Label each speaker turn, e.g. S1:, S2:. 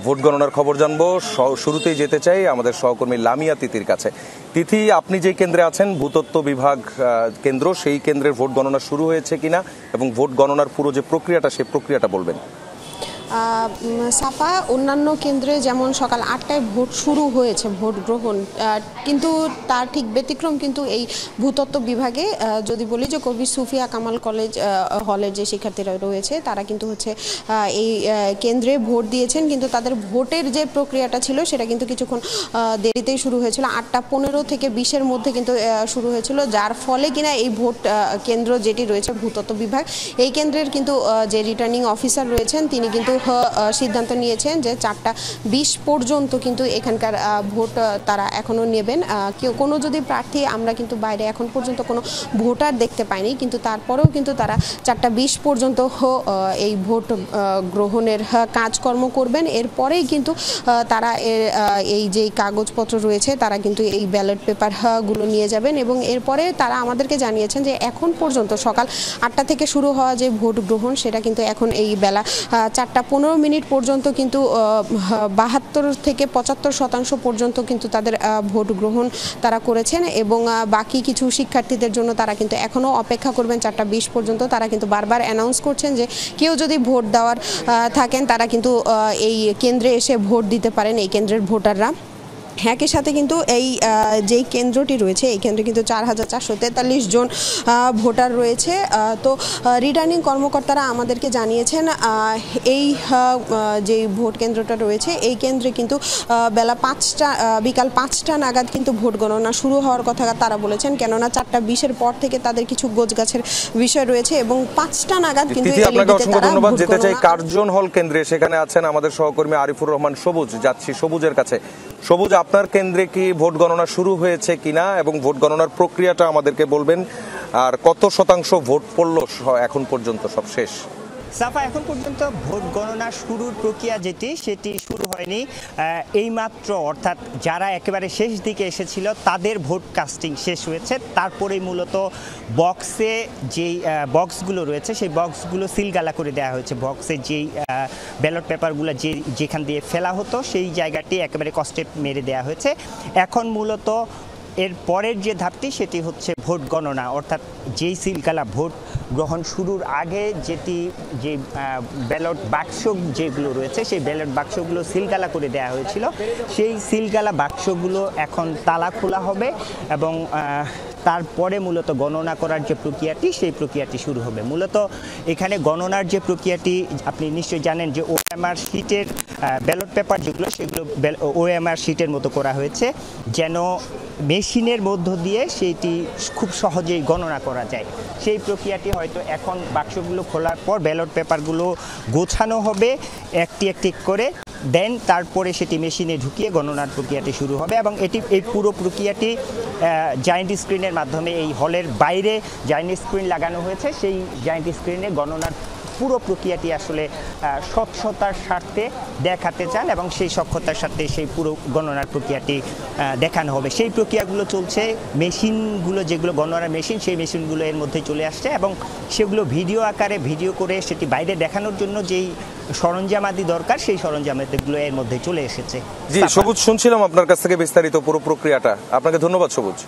S1: Vote গণনার খবর জানবো। শুরুতেই যেতে চাই আমাদের সহকর্মী লামিয়া তিথির কাছে। তিথি, আপনি যে কেন্দ্রে আছেন, ভূতত্ত্ব বিভাগ কেন্দ্র, সেই কেন্দ্রের ভোট গণনা শুরু হয়েছে কিনা এবং ভোট গণনার পুরো যে প্রক্রিয়াটা, সেই প্রক্রিয়াটা বলবেন।
S2: সাফা, অন্যান্য কেন্দ্রে যেমন সকাল 8টায় ভোট শুরু হয়েছে, ভোট গ্রহণ, কিন্তু তার ঠিক ব্যতিক্রম কিন্তু এই ভূতত্ত্ব বিভাগে। যদি বলি যে কবি সুফিয়া কামাল কলেজ হলের যে শিক্ষার্থীরা রয়েছে তারা কিন্তু এই কেন্দ্রে ভোট দিয়েছেন, কিন্তু তাদের ভোটের যে প্রক্রিয়াটা ছিল সেটা কিন্তু কিছুক্ষণ দেরিতেই শুরু হয়েছিল। 8:15 থেকে 20-এর মধ্যে কিন্তু শুরু হয়েছিল, যার ফলে কিনা এই ভোট কেন্দ্র যেটি রয়েছে ভূতত্ত্ব বিভাগ, এই কেন্দ্রের কিন্তু যে রিটার্নিং অফিসার রয়েছেন তিনি কিন্তু সিদ্ধান্ত নিয়েছেন যে 4:20 পর্যন্ত কিন্তু এখানকার ভোট তারা এখনো নেবেন। কোনো যদি প্রার্থী, আমরা কিন্তু বাইরে এখন পর্যন্ত কোনো ভোটার দেখতে পাইনি, কিন্তু তারপরেও কিন্তু তারা 4:20 পর্যন্ত এই ভোট গ্রহণের কাজকর্ম করবেন। এরপরেই কিন্তু তারা এই যে কাগজপত্র রয়েছে তারা কিন্তু এই ব্যালট পেপারগুলো নিয়ে যাবেন, এবং এরপরে তারা আমাদেরকে জানিয়েছেন যে এখন পর্যন্ত সকাল 8টা থেকে শুরু হওয়া যে ভোট গ্রহণ সেটা কিন্তু এখন এই বেলা 4:15 পর্যন্ত কিন্তু 72 থেকে 75% পর্যন্ত কিন্তু তাদের ভোট গ্রহণ তারা করেছেন, এবং বাকি কিছু শিক্ষার্থীদের জন্য তারা কিন্তু এখনও অপেক্ষা করবেন 4:20 পর্যন্ত। তারা কিন্তু বারবার অ্যানাউন্স করছেন যে কেউ যদি ভোট দেওয়ার থাকেন তারা কিন্তু এই কেন্দ্রে এসে ভোট দিতে পারেন, এই কেন্দ্রের ভোটাররা। একই সাথে কিন্তু এই যেই কেন্দ্রটি রয়েছে এই কেন্দ্রে কিন্তু 4443 জন ভোটার রয়েছে। তো রিটার্নিং কর্মকর্তারা আমাদেরকে জানিয়েছেন এই যে ভোট কেন্দ্রটা রয়েছে এই কেন্দ্রে কিন্তু বিকাল 5টা নাগাদ কিন্তু ভোট গণনা শুরু হওয়ার কথা তারা বলেছেন, কেননা 4:20-এর পর থেকে তাদের কিছু গোছগাছের বিষয় রয়েছে, এবং 5টা নাগাদ কিন্তু
S1: ধন্যবাদ। যেতে চাই কার্জন হল কেন্দ্রে, সেখানে আছেন আমাদের সহকর্মী আরিফুর রহমান সবুজ। যাচ্ছি সবুজের কাছে। সবুজ, আপনার কেন্দ্রে কি ভোট গণনা শুরু হয়েছে কিনা এবং ভোট গণনার প্রক্রিয়াটা আমাদেরকে বলবেন, আর কত শতাংশ ভোট পড়লো এখন পর্যন্ত সব শেষ?
S3: সাফা, এখন পর্যন্ত ভোট গণনা শুরুর প্রক্রিয়া সেটি শুরু হয়নি। এইমাত্র, অর্থাৎ যারা একেবারে শেষ দিকে এসেছিল তাদের ভোট কাস্টিং শেষ হয়েছে। তারপরেই মূলত বক্সে যেই বক্সগুলো রয়েছে সেই বক্সগুলো সিলগালা করে দেওয়া হয়েছে। বক্সে যেই ব্যালট পেপারগুলো যেখান দিয়ে ফেলা হতো সেই জায়গাটি একেবারে কষ্টে মেরে দেওয়া হয়েছে। এখন মূলত এর পরের যে ধাপটি সেটি হচ্ছে ভোট গণনা, অর্থাৎ যেই সিলগালা ভোট গ্রহণ শুরুর আগে যে ব্যালট বাক্স যেগুলো রয়েছে সেই ব্যালট বাক্সগুলো সিলগালা করে দেওয়া হয়েছিল, সেই সিলগালা বাক্সগুলো এখন তালা খোলা হবে, এবং তারপরে মূলত গণনা করার যে প্রক্রিয়াটি সেই প্রক্রিয়াটি শুরু হবে। মূলত এখানে গণনার যে প্রক্রিয়াটি আপনি নিশ্চয়ই জানেন যে ওএমআর শিটের ব্যালট পেপার যেগুলো সেগুলো ওএমআর শিটের মতো করা হয়েছে, যেন মেশিনের মধ্য দিয়ে সেইটি খুব সহজেই গণনা করা যায়। সেই প্রক্রিয়াটি হয়তো এখন বাক্সগুলো খোলার পর ব্যালট পেপারগুলো গোছানো হবে একটি একটি করে, দেন তারপরে সেটি মেশিনে ঢুকিয়ে গণনার প্রক্রিয়াটি শুরু হবে। এবং এই পুরো প্রক্রিয়াটি জায়েন্ট স্ক্রিনের মাধ্যমে, এই হলের বাইরে জায়েন্ট স্ক্রিন লাগানো হয়েছে, সেই জায়েন্ট স্ক্রিনে গণনার পুরো প্রক্রিয়াটি আসলে স্বচ্ছতার স্বার্থে দেখাতে চান, এবং সেই স্বচ্ছতার সাথে সেই পুরো গণনার প্রক্রিয়াটি দেখানো হবে। সেই প্রক্রিয়াগুলো চলছে। মেশিনগুলো যেগুলো গণনার মেশিন, সেই মেশিনগুলো এর মধ্যে চলে আসছে, এবং সেগুলো ভিডিও আকারে ভিডিও করে সেটি বাইরে দেখানোর জন্য যেই সরঞ্জামাদি দরকার সেই সরঞ্জামাদিগুলো এর মধ্যে চলে এসেছে।
S1: জি সবুজ, শুনছিলাম আপনার কাছ থেকে বিস্তারিত পুরো প্রক্রিয়াটা। আপনাকে ধন্যবাদ সবুজ।